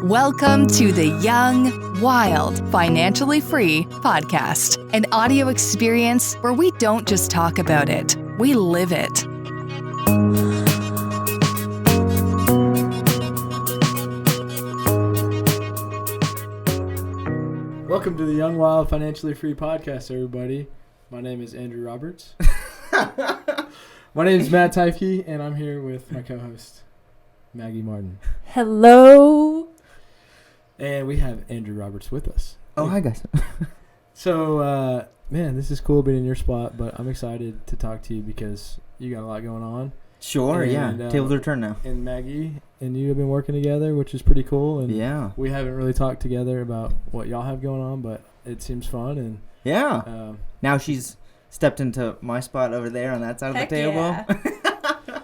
Welcome to the Young, Wild, Financially Free podcast, an audio experience where we don't just talk about it, we live it. Welcome to the Young, Wild, Financially Free podcast, everybody. My name is Andrew Roberts. My name is Matt Teifke, and I'm here with my co-host, Maggie Martin. Hello. And we have Andrew Roberts with us. Oh, hi, guys. So, man, this is cool being in your spot, but I'm excited to talk to you because you got a lot going on. Sure, and, yeah. Tables are turned now. And Maggie and you have been working together, which is pretty cool. And yeah. We haven't really talked together about what y'all have going on, but it seems fun. And yeah. Now she's stepped into my spot over there on that side of the table. Yeah.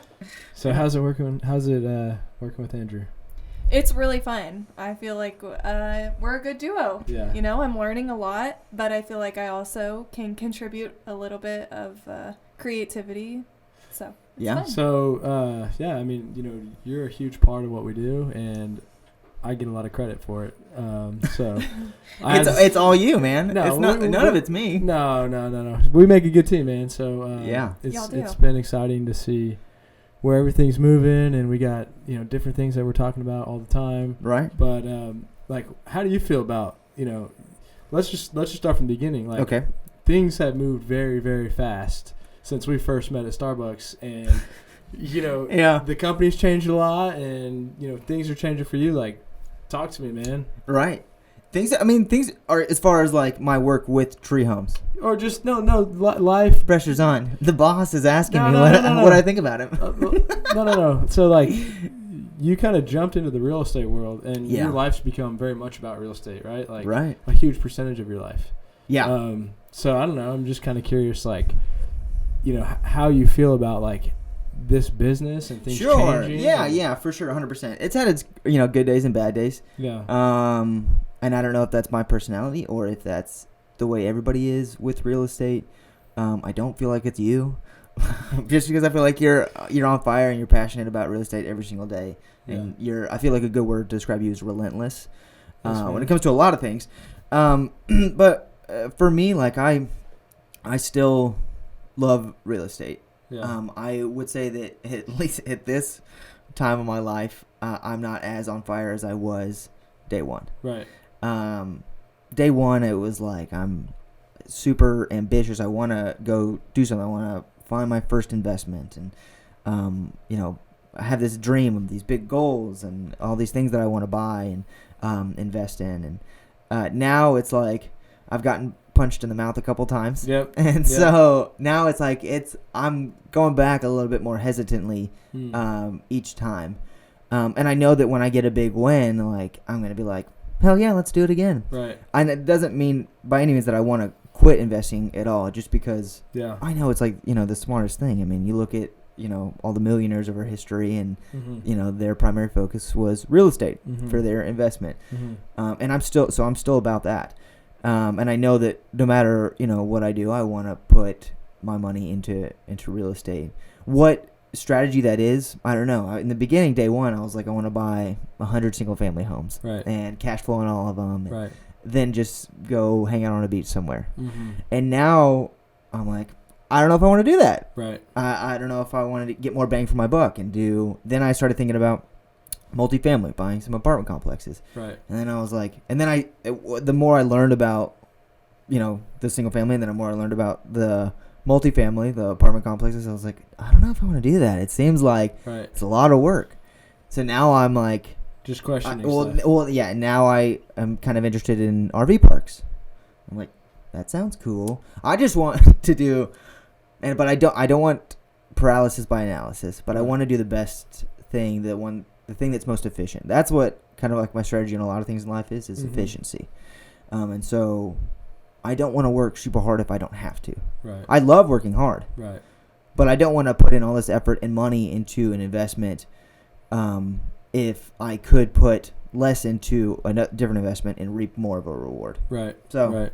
So how's it working? How's it working with Andrew? It's really fun. I feel like we're a good duo. Yeah. You know, I'm learning a lot, but I feel like I also can contribute a little bit of creativity. So, it's yeah. fun. So, I mean, you know, you're a huge part of what we do, and I get a lot of credit for it. So it's all you, man. No, it's not, none of it's me. No. We make a good team, man. So yeah, it's been exciting to see where everything's moving, and we got, you know, different things that we're talking about all the time. Right. But like, how do you feel about, you know, let's just start from the beginning. Like, okay. Things have moved very, very fast since we first met at Starbucks, and you know, yeah, the company's changed a lot, and you know, things are changing for you. Like, talk to me, man. Right. Things are, as far as like my work with tree homes. Or just life. Pressure's on. The boss is asking me what I think about him. No. So like, you kind of jumped into the real estate world, and yeah. your life's become very much about real estate, right? Like, right. A huge percentage of your life. Yeah. So I don't know. I'm just kind of curious, like, you know, how you feel about like this business and things changing. Yeah, for sure, 100%. It's had its, you know, good days and bad days. Yeah. And I don't know if that's my personality or if that's the way everybody is with real estate. I don't feel like it's you, just because I feel like you're on fire and you're passionate about real estate every single day. And I feel like a good word to describe you is relentless when it comes to a lot of things. But for me, like I still love real estate. Yeah. I would say that at least at this time of my life, I'm not as on fire as I was day one. Right. Day one, it was like I'm super ambitious. I want to go do something. I want to find my first investment, and you know, I have this dream of these big goals and all these things that I want to buy and invest in. And now it's like I've gotten punched in the mouth a couple times. Yep. And so now it's like I'm going back a little bit more hesitantly each time. And I know that when I get a big win, like I'm going to be like, hell yeah, let's do it again. Right. And it doesn't mean by any means that I want to quit investing at all, just because I know it's like, you know, the smartest thing. I mean, you look at, you know, all the millionaires of our history, and you know, their primary focus was real estate for their investment. And I'm still about that. And I know that no matter, you know, what I do, I want to put my money into real estate. What strategy that is, I don't know. In the beginning, day one, I was like, I want to buy 100 single-family homes, and cash flow on all of them, and then just go hang out on a beach somewhere. And now I'm like, I don't know if I want to do that. Right. I don't know if I wanted to get more bang for my buck and do. Then I started thinking about multifamily, buying some apartment complexes. Right. And then I was like, the more I learned about, you know, the single family, and then the more I learned about the multifamily, the apartment complexes, I was like, I don't know if I want to do that. It seems like it's a lot of work. So now I'm like, just questioning stuff. Well, yeah. Now I am kind of interested in RV parks. I'm like, that sounds cool. I just want to do, but I don't want paralysis by analysis. But I want to do the best thing, the thing that's most efficient. That's what kind of like my strategy in a lot of things in life is efficiency. And so I don't want to work super hard if I don't have to. Right. I love working hard. Right. But I don't want to put in all this effort and money into an investment if I could put less into a different investment and reap more of a reward. Right. So. Right.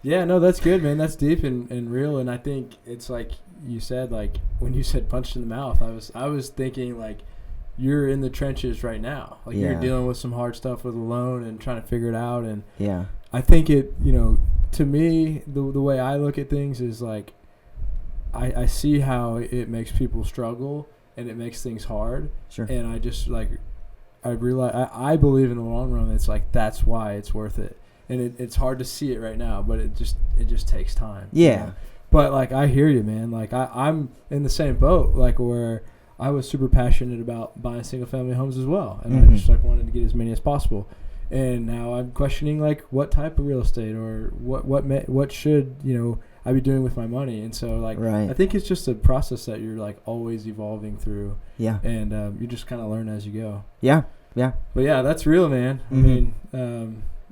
Yeah, no, that's good, man. That's deep and real. And I think it's like you said, like when you said punched in the mouth, I was thinking like, you're in the trenches right now. Like you're dealing with some hard stuff with a loan and trying to figure it out. And I think it, to me, the way I look at things is like, I see how it makes people struggle and it makes things hard. Sure. And I just I realize I believe in the long run it's like that's why it's worth it. And it's hard to see it right now, but it just takes time. Yeah. But like I hear you, man. Like I'm in the same boat, like where I was super passionate about buying single family homes as well. And I just wanted to get as many as possible. And now I'm questioning like what type of real estate or what should, I be doing with my money. And so like I think it's just a process that you're like always evolving through. Yeah. And you just kind of learn as you go. Yeah. Yeah. But yeah, that's real, man. I mean,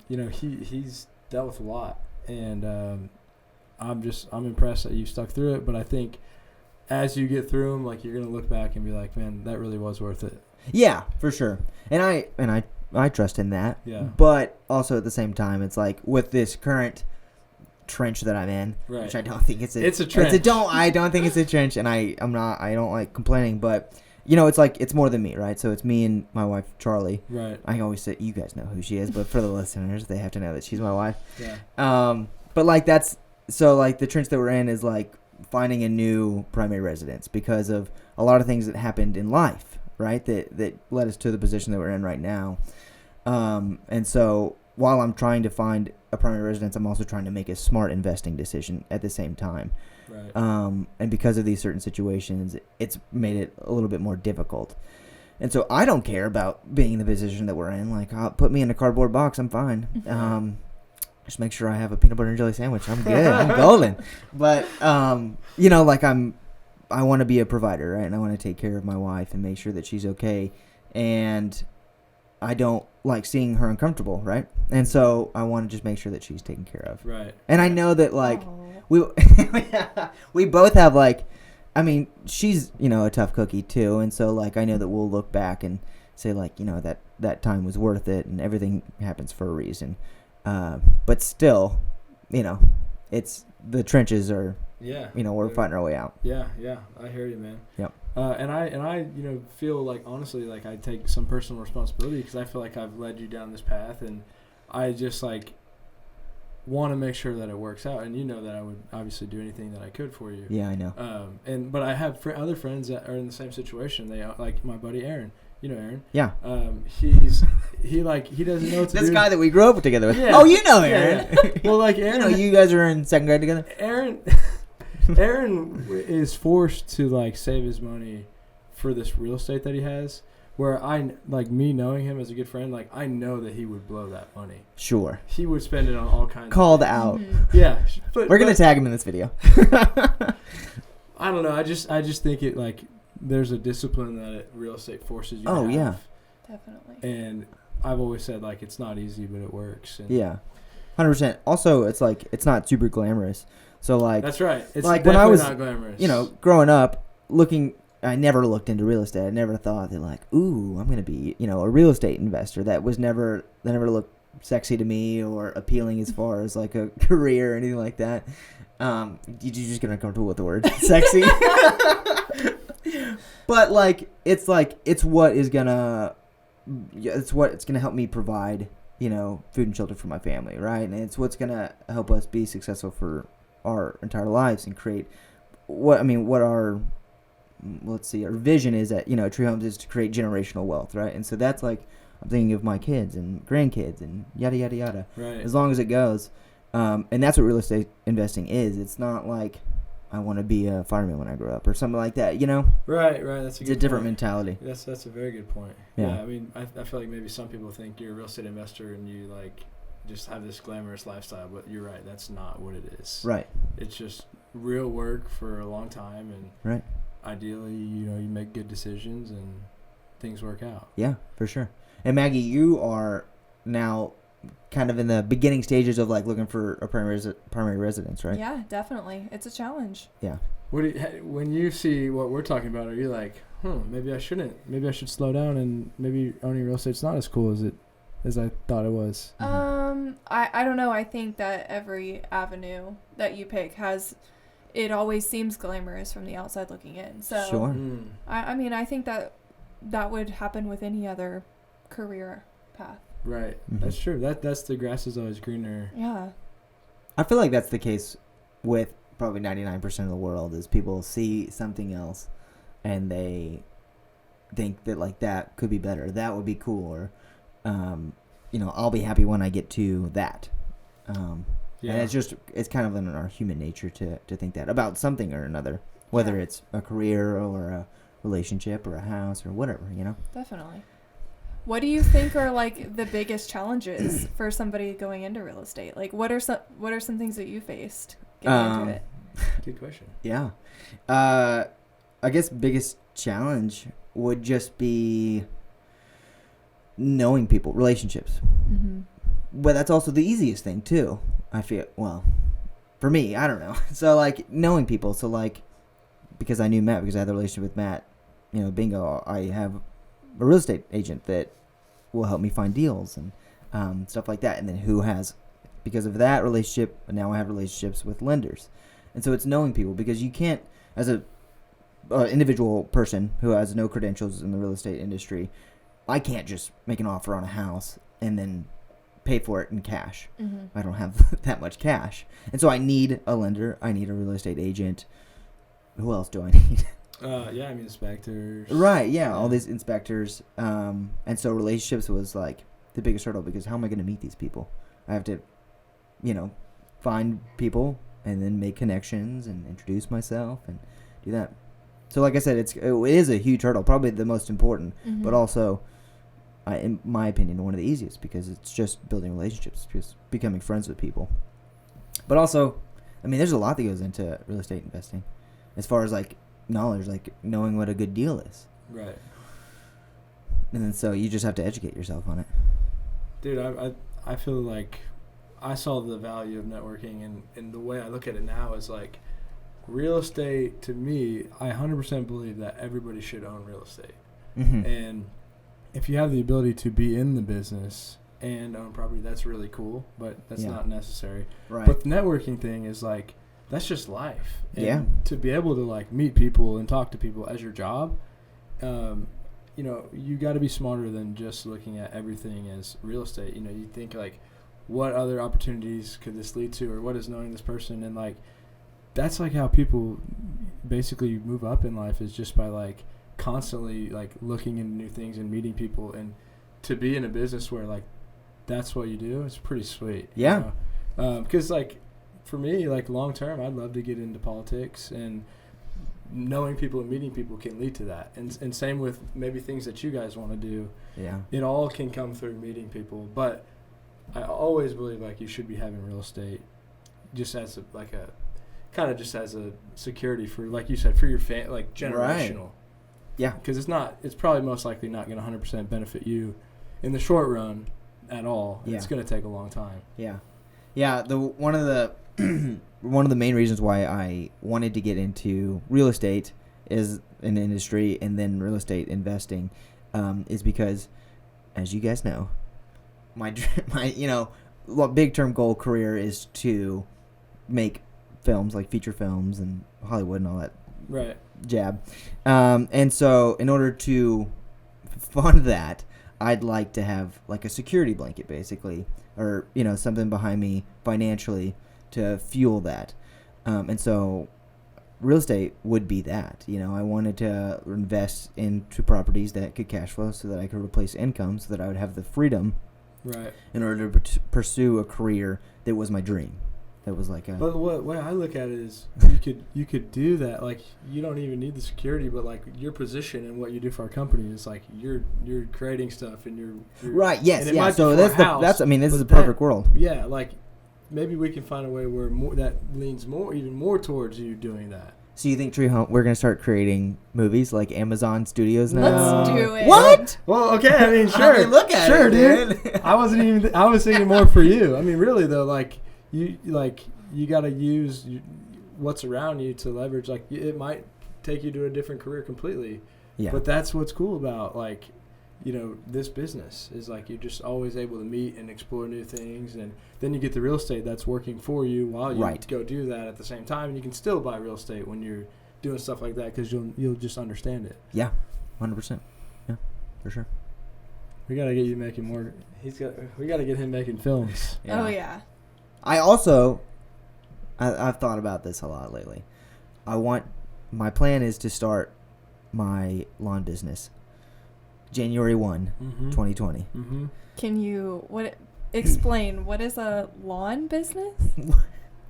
he's dealt with a lot, and I'm impressed that you stuck through it. But I think as you get through them, like you're gonna look back and be like, man, that really was worth it. Yeah, for sure. And I trust in that. Yeah. But also at the same time, it's like with this current trench that I'm in, which I don't think it's a trench. I don't think it's a trench, and I don't like complaining, but it's like it's more than me, right? So it's me and my wife Charlie. Right. I always say you guys know who she is, but for the listeners, they have to know that she's my wife. Yeah. But like that's so like the trench that we're in is like finding a new primary residence because of a lot of things that happened in life, right? That led us to the position that we're in right now. And so while I'm trying to find a primary residence, I'm also trying to make a smart investing decision at the same time. Right. And because of these certain situations, it's made it a little bit more difficult. And so I don't care about being in the position that we're in. Like, put me in a cardboard box, I'm fine. Just make sure I have a peanut butter and jelly sandwich. I'm good. I'm golden. But, like I want to be a provider, right? And I want to take care of my wife and make sure that she's okay. And I don't like seeing her uncomfortable, right? And so I want to just make sure that she's taken care of. Right. And I know that, like, we both have, like, I mean, she's, a tough cookie, too. And so, like, I know that we'll look back and say, like, that time was worth it and everything happens for a reason. But still, it's the trenches are, we're fighting our way out. Yeah, I hear you, man. Yep. And I feel like, honestly, like I take some personal responsibility because I feel like I've led you down this path, and I just like want to make sure that it works out. And that I would obviously do anything that I could for you. Yeah, I know. But I have other friends that are in the same situation. They like my buddy Aaron. You know Aaron? Yeah. He doesn't know what to do. This guy that we grew up together with. Yeah. Oh, you know Aaron. Yeah. Well, like Aaron. You guys are in second grade together. Aaron is forced to like save his money for this real estate that he has. Where me knowing him as a good friend, like I know that he would blow that money. Sure. He would spend it on all kinds. Called of out. Mm-hmm. Yeah. We're gonna tag him in this video. I don't know. I just think it like there's a discipline that real estate forces you. Oh to have. Yeah. Definitely. And I've always said like it's not easy, but it works. And yeah. 100%. Also, it's like it's not super glamorous. So like that's right. It's like when I was not glamorous. Growing up, I never looked into real estate. I never thought that like, ooh, I'm gonna be a real estate investor. That never looked sexy to me or appealing as far as like a career or anything like that. You're just gonna comfortable with the word sexy. But like it's what's gonna help me provide food and shelter for my family, right? And it's what's gonna help us be successful for our entire lives and create our vision is that Tree Homes is to create generational wealth, right? And so that's like I'm thinking of my kids and grandkids and yada yada yada. Right. As long as it goes, and that's what real estate investing is. It's not like I want to be a fireman when I grow up or something like that, Right. That's a different mentality. That's a very good point. Yeah. I mean, I feel like maybe some people think you're a real estate investor and you like just have this glamorous lifestyle, but you're right. That's not what it is. Right. It's just real work for a long time, and right. Ideally, you make good decisions and things work out. Yeah, for sure. And Maggie, you are now kind of in the beginning stages of like looking for a primary residence, right? Yeah, definitely. It's a challenge. Yeah. When you see what we're talking about, are you like, maybe I shouldn't? Maybe I should slow down, and maybe owning real estate's not as cool as I thought it was? I don't know. I think that every avenue that you pick it always seems glamorous from the outside looking in. So sure. I mean, I think that that would happen with any other career path. Right. Mm-hmm. That's true. That's the grass is always greener. Yeah. I feel like that's the case with probably 99% of the world is people see something else and they think that like that could be better. That would be cool. Or, I'll be happy when I get to that. And it's kind of in our human nature to think that about something or another, whether it's a career or a relationship or a house or whatever, Definitely. What do you think are like the biggest challenges for somebody going into real estate? Like what are some things that you faced getting into it? Good question. Yeah. I guess biggest challenge would just be knowing people, relationships. Mm-hmm. But that's also the easiest thing too. I feel, well, for me, I don't know. So like knowing people. So like, because I knew Matt, because I had the relationship with Matt, bingo, I have a real estate agent that will help me find deals and stuff like that. And then because of that relationship, now I have relationships with lenders. And so it's knowing people, because you can't, as a individual person who has no credentials in the real estate industry, I can't just make an offer on a house and then pay for it in cash. Mm-hmm. I don't have that much cash. And so I need a lender. I need a real estate agent. Who else do I need? Inspectors. Right, yeah, all these inspectors. And so relationships was like the biggest hurdle, because how am I going to meet these people? I have to, find people and then make connections and introduce myself and do that. So like I said, it is a huge hurdle, probably the most important, Mm-hmm. but also, in my opinion, one of the easiest, because it's just building relationships, just becoming friends with people. But also, there's a lot that goes into real estate investing as far as like knowledge, like knowing what a good deal is. Right. And then so you just have to educate yourself on it. Dude, I feel like I saw the value of networking, and the way I look at it now is like real estate, to me, I 100% believe that everybody should own real estate. Mm-hmm. And if you have the ability to be in the business and own property, that's really cool, but that's not necessary. Right. But the networking thing is like, that's just life. And Yeah. to be able to like meet people and talk to people as your job, you got to be smarter than just looking at everything as real estate. You think like, what other opportunities could this lead to, or what is knowing this person? And like, that's like how people basically move up in life, is just by like constantly like looking into new things and meeting people. And to be in a business where like that's what you do, it's pretty sweet. Yeah. Because like for me, like long term, I'd love to get into politics, and knowing people and meeting people can lead to that. And same with maybe things that you guys want to do. Yeah. It all can come through meeting people. But I always believe like you should be having real estate just as just as a security for, like you said, for your like generational. Right. Yeah. Because it's probably most likely not going to 100% benefit you in the short run at all. Yeah. It's going to take a long time. Yeah. Yeah. One of the main reasons why I wanted to get into real estate is an industry, and then real estate investing, is because, as you guys know, my big term goal career is to make films, like feature films and Hollywood and all that Right. jab. And so in order to fund that, I'd like to have like a security blanket, basically, or something behind me financially to fuel that. And so real estate would be that. I wanted to invest into properties that could cash flow, so that I could replace income, so that I would have the freedom, Right. in order to pursue a career that was my dream. That was like a. But what way I look at it is, you could do that. Like, you don't even need the security, but like your position and what you do for our company is like you're creating stuff, and you're Right. Yes. and it Yeah. might So be for a house, this is a but perfect world. Yeah. Like, maybe we can find a way where that leans even more towards you doing that. So you think we're gonna start creating movies like Amazon Studios now? Let's do it. What? Well, okay. I mean, sure. look at sure, it, dude. I was thinking more for you. I mean, really though, like you got to use what's around you to leverage. Like, it might take you to a different career completely. Yeah. But that's what's cool about like, this business is like you're just always able to meet and explore new things, and then you get the real estate that's working for you while you go do that at the same time, and you can still buy real estate when you're doing stuff like that, because you'll just understand it. Yeah, 100%. Yeah. For sure. We gotta get you making more. We gotta get him making films. Yeah. Oh yeah. I also, I've thought about this a lot lately. My plan is to start my lawn business January 1, 2020. Mm-hmm. Can you explain what is a lawn business?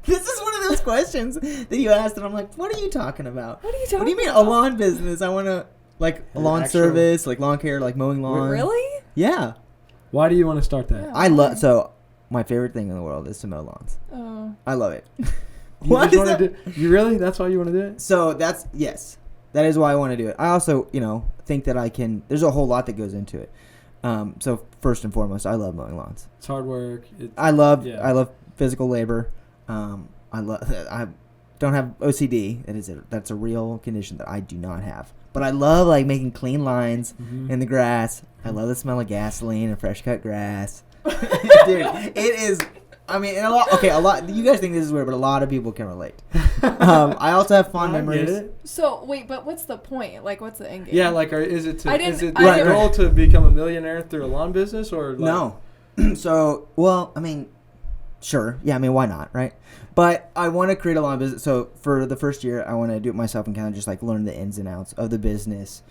This is one of those questions that you asked, and I'm like, what are you talking about? What are you talking about? What do you mean a lawn business? I want to, like, a lawn service, like lawn care, like mowing lawn. Really? Yeah. Why do you want to start that? Yeah. So my favorite thing in the world is to mow lawns. Oh. I love it. You really? That's why you want to do it? So yes. That is why I want to do it. I also, think that I can, there's a whole lot that goes into it. So first and foremost, I love mowing lawns. It's hard work. I love physical labor. I don't have OCD. That's a real condition that I do not have. But I love like making clean lines in the grass. I love the smell of gasoline and fresh cut grass. Dude, it is. I mean, a lot. You guys think this is weird, but a lot of people can relate. I also have fond memories. So wait, but what's the point? Like, what's the end game? Yeah, like, is it the right. goal to become a millionaire through a lawn business, or like, no? So, well, I mean, sure. Yeah, I mean, why not, right? But I want to create a lawn business. So for the first year, I want to do it myself and kind of just like learn the ins and outs of the business,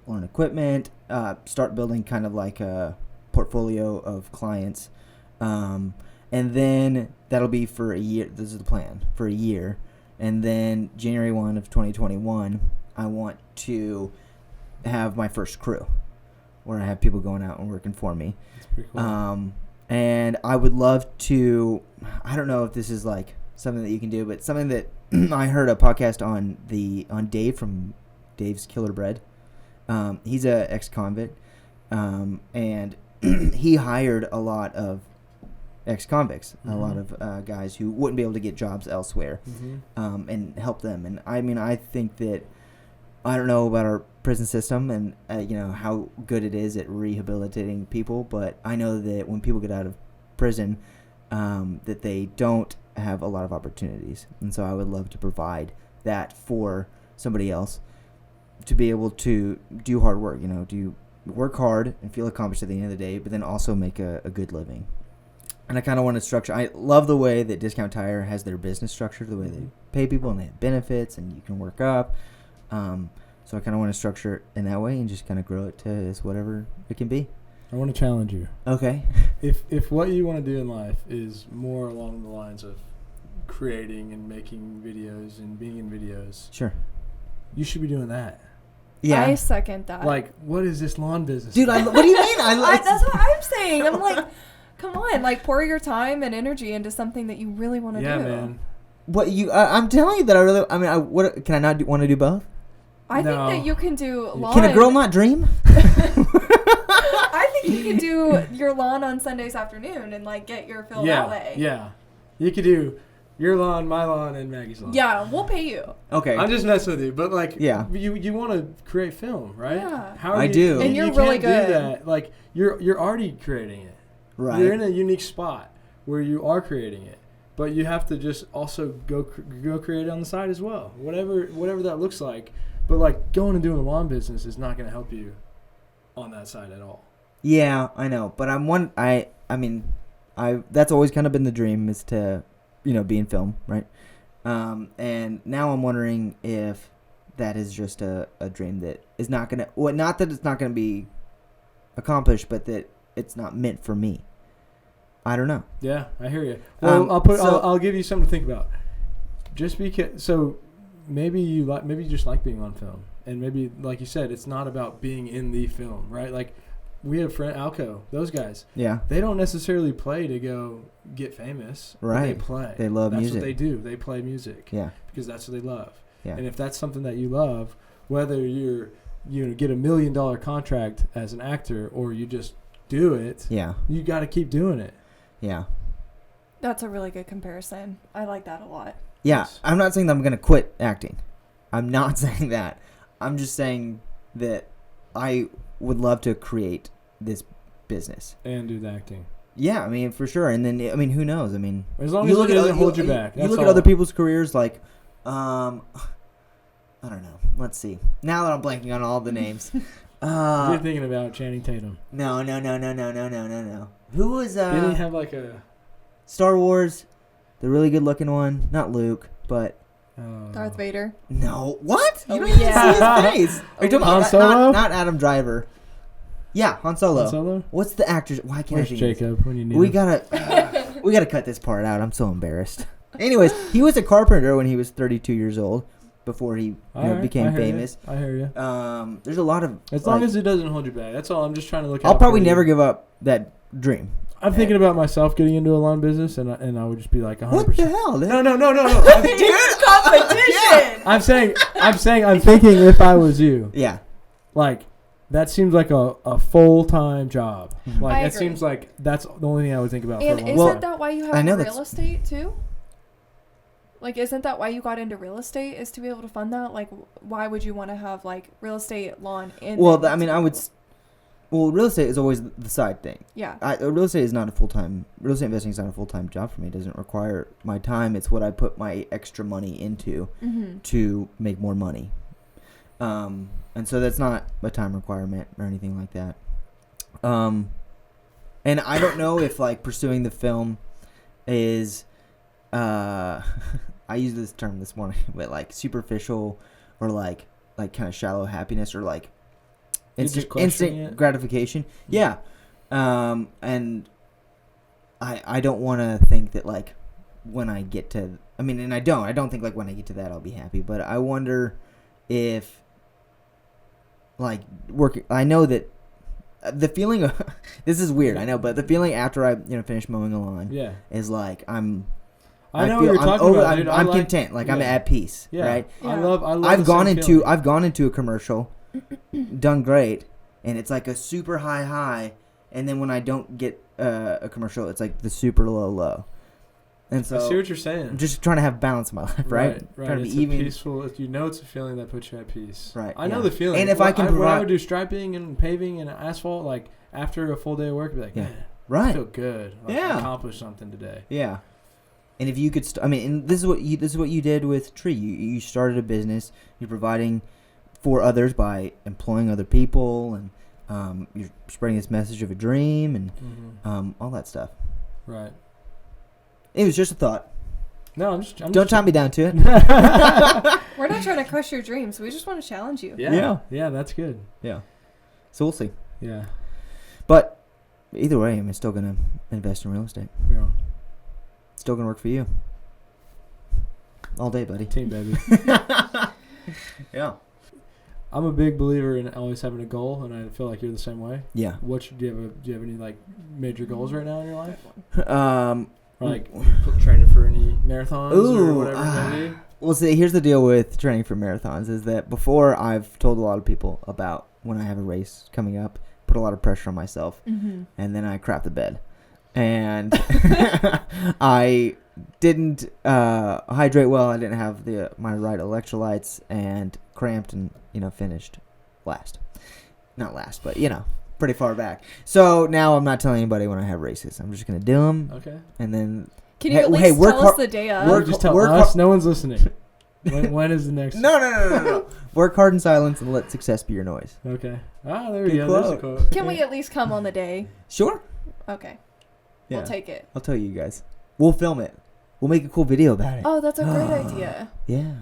learn equipment, start building kind of like a portfolio of clients. And then that'll be for a year. This is the plan for a year. And then January 1 of 2021, I want to have my first crew where I have people going out and working for me. That's pretty cool. And I would love to, I don't know if this is like something that you can do, but something that I heard a podcast on Dave from Dave's Killer Bread. He's a ex-convict. And he hired a lot of ex-convicts, a lot of guys who wouldn't be able to get jobs elsewhere, and help them. And I mean, I think that, I don't know about our prison system and how good it is at rehabilitating people, but I know that when people get out of prison, that they don't have a lot of opportunities. And so I would love to provide that for somebody else to be able to do hard work, do work hard and feel accomplished at the end of the day, but then also make a good living. And I kind of want to structure. I love the way that Discount Tire has their business structure, the way they pay people and they have benefits and you can work up. So I kind of want to structure it in that way and just kind of grow it to whatever it can be. I want to challenge you. Okay. If what you want to do in life is more along the lines of creating and making videos and being in videos, sure, you should be doing that. Yeah, I second that. Like, what is this lawn business? Dude, what do you mean? That's what I'm saying. I'm like, come on, like pour your time and energy into something that you really want to do. Yeah, man. What I'm telling you that I really. I mean, can I not want to do both? I think that you can do lawn. Can a girl not dream? I think you can do your lawn on Sundays afternoon and like get your fill that way. Yeah, you could do your lawn, my lawn, and Maggie's lawn. Yeah, we'll pay you. Okay. I'm just messing with you, but like, yeah, you want to create film, right? Yeah. I do. And you're really good. Do that. Like you're already creating it. Right. You're in a unique spot where you are creating it, but you have to just also go create it on the side as well. Whatever that looks like. But like going and doing a lawn business is not going to help you on that side at all. Yeah, I know, but that's always kind of been the dream, is to, be in film, right? And now I'm wondering if that is just a dream that is not gonna. Well, not that it's not gonna be accomplished, but that it's not meant for me. I don't know. Yeah, I hear you. Well, I'll give you something to think about. Just because, so maybe you just like being on film, and maybe, like you said, it's not about being in the film, right? Like we have friend Alco, those guys. Yeah. They don't necessarily play to go get famous. Right. They play. They love music. That's what they do. They play music. Yeah. Because that's what they love. Yeah. And if that's something that you love, whether you get $1 million contract as an actor or you just do it, yeah, you got to keep doing it. Yeah. That's a really good comparison. I like that a lot. Yeah. Yes. I'm not saying that I'm going to quit acting. I'm not saying that. I'm just saying that I would love to create this business. And do the acting. Yeah, I mean, for sure. And then, I mean, who knows? I mean, as long as it doesn't hold you back. You look at other people's careers, like, I don't know. Let's see. Now that I'm blanking on all the names, You're thinking about Channing Tatum. No. Who was Didn't he have like a Star Wars? The really good looking one, not Luke, but Darth Vader. no. What? You Oh, don't even yeah. see his face. Are you talking Han about Solo? not Adam Driver? Yeah, Han Solo. Han Solo? What's the actor's? Why can't Where's I think Jacob when you need we him? gotta cut this part out. I'm so embarrassed. Anyways, he was a carpenter when he was 32 years old, before he became famous. I hear you. There's a lot of As long as it doesn't hold you back. That's all. I'm just trying to look. I'll out probably for never you. give up that dream. I'm thinking about myself getting into a lawn business, and I would just be like 100%. What the hell? No. Dude, competition. I'm saying. I'm thinking if I was you, Yeah. like that seems like a full-time job. Mhm. Like I that agree. seems like that's the only thing I would think about. And for a isn't long time. that why you I know have that's- real estate too? Like, isn't that why you got into real estate? Is to be able to fund that? Like, why would you want to have like real estate, lawn, and? Well, then I mean, I would. Well, real estate is always the side thing. Yeah. Real estate is not a full time. Real estate investing is not a full time job for me. It doesn't require my time. It's what I put my extra money into Mm-hmm. to make more money. And so that's not a time requirement or anything like that. And I don't know if like pursuing the film is, I used this term this morning, but like superficial or like kind of shallow happiness or like instant gratification. Yeah. And I don't want to think that like when I get to, I mean, and I don't think like when I get to that I'll be happy, but I wonder if like working, I know that the feeling of, this is weird, I know, but the feeling after I, finish mowing a lawn is like I know what you're talking about, dude. I'm content, like I'm at peace, right? Yeah. I love I've gone into a commercial, done great, and it's like a super high, and then when I don't get a commercial, it's like the super low. And so I see what you're saying. I'm just trying to have balance in my life, right? Trying to It's be even. peaceful. It's a feeling that puts you at peace. Right. I know the feeling. And if I can when I provide, would do striping and paving and asphalt, like after a full day of work, I'd be like, man, I feel good. Like, I accomplished something today. Yeah. And if you could, and this is what you did with Tree. You started a business. You're providing for others by employing other people, and you're spreading this message of a dream, and all that stuff. Right. It was just a thought. No, Don't tie me down to it. We're not trying to crush your dreams. We just want to challenge you. Yeah, that's good. Yeah. So we'll see. Yeah. But either way, I'm still gonna invest in real estate. Yeah. Still gonna work for you. All day, buddy. Team baby. Yeah. I'm a big believer in always having a goal, and I feel like you're the same way. Yeah. Do you have any like major goals right now in your life? Or like training for any marathons or whatever it may be? Well, see, here's the deal with training for marathons is that before I've told a lot of people about when I have a race coming up, put a lot of pressure on myself, and then I crap the bed. And I didn't hydrate well. I didn't have my right electrolytes and cramped and, finished last. Not last, but, pretty far back. So now I'm not telling anybody when I have races. I'm just going to do them. Okay. And then... Can you at least tell us the day of? Just tell us. No one's listening. When is the next? No. Work hard in silence and let success be your noise. Okay. Ah, there we go. There's a quote. Can we at least come on the day? Sure. Okay. Yeah. We'll take it. I'll tell you guys. We'll film it. We'll make a cool video about it. Oh, that's a great idea. Yeah.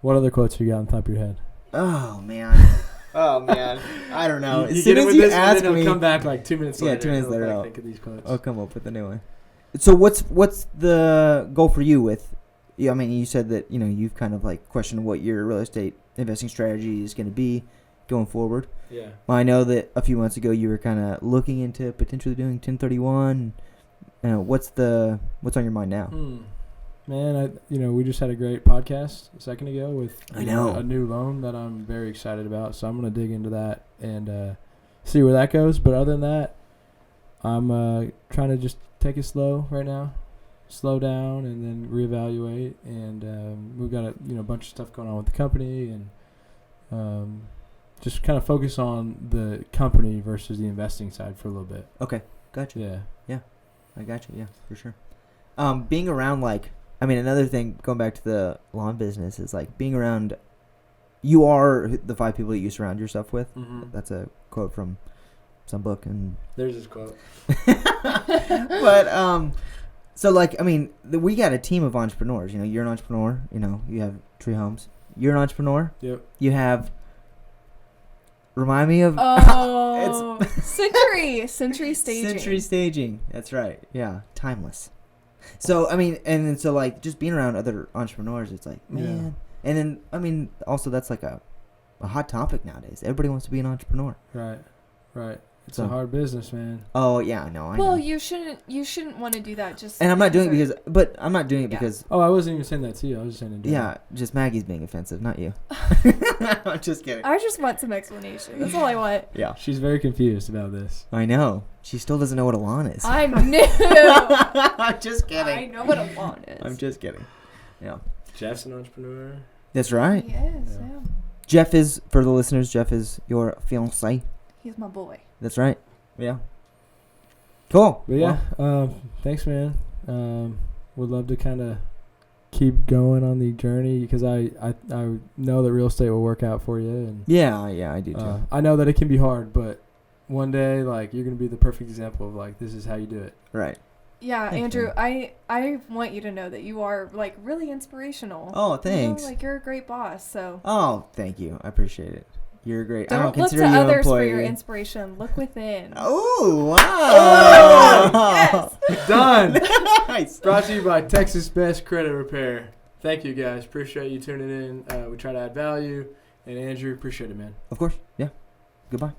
What other quotes you got on top of your head? Oh, man. I don't know. As soon as you ask me, come back like 2 minutes later. Yeah, 2 minutes later. Think of these quotes. I'll come up with a new one. So what's the goal for you with? I mean, you said that you've kind of like questioned what your real estate investing strategy is going to be going forward. Yeah. Well, I know that a few months ago you were kind of looking into potentially doing 1031. What's on your mind now? Man, we just had a great podcast a second ago with I know a new loan that I'm very excited about. So I'm going to dig into that and see where that goes. But other than that, I'm trying to just take it slow right now, slow down, and then reevaluate. And we've got a bunch of stuff going on with the company, and just kind of focus on the company versus the investing side for a little bit. Okay, gotcha. Yeah, I gotcha. Yeah, for sure. Being around another thing going back to the lawn business is like being around you are the 5 people that you surround yourself with. Mm-hmm. That's a quote from some book. And there's his quote. But so like, I mean, we got a team of entrepreneurs. You know, you're an entrepreneur. You know, you have Tree Homes. You're an entrepreneur. Yep. You have. Remind me of. Oh, Century Staging. Century Staging. That's right. Yeah, timeless. So I mean, and then so like just being around other entrepreneurs, it's like man. And then I mean, also that's like a hot topic nowadays. Everybody wants to be an entrepreneur. Right. It's a hard business, man. Oh yeah, I know. Well, you shouldn't want to do that just. And I'm not doing it because, but I'm not doing it because. Oh, I wasn't even saying that to you. I was just saying to do it. Just Maggie's being offensive, not you. I'm just kidding. I just want some explanation. That's all I want. Yeah. She's very confused about this. I know. She still doesn't know what a lawn is. I'm new. I'm just kidding. I know what a lawn is. I'm just kidding. Yeah. Jeff's an entrepreneur. That's right. Yes. Yeah. Jeff is, for the listeners, Jeff is your fiancé. He's my boy. That's right. Yeah. Cool. But yeah, thanks, man. Would love to kind of keep going on the journey because I know that real estate will work out for you. And yeah, I do too. I know that it can be hard, but one day, like, you're gonna be the perfect example of like this is how you do it. Right. Yeah, Thanks, Andrew, man. I want you to know that you are like really inspirational. Oh, thanks. You know, like you're a great boss. So. Oh, thank you. I appreciate it. You're great. Don't I don't look consider to you an others for employee. your inspiration. Look within. Oh, wow. Oh, yes. Done. Nice. Brought to you by Texas Best Credit Repair. Thank you, guys. Appreciate you tuning in. We try to add value. And Andrew, appreciate it, man. Of course. Yeah. Goodbye.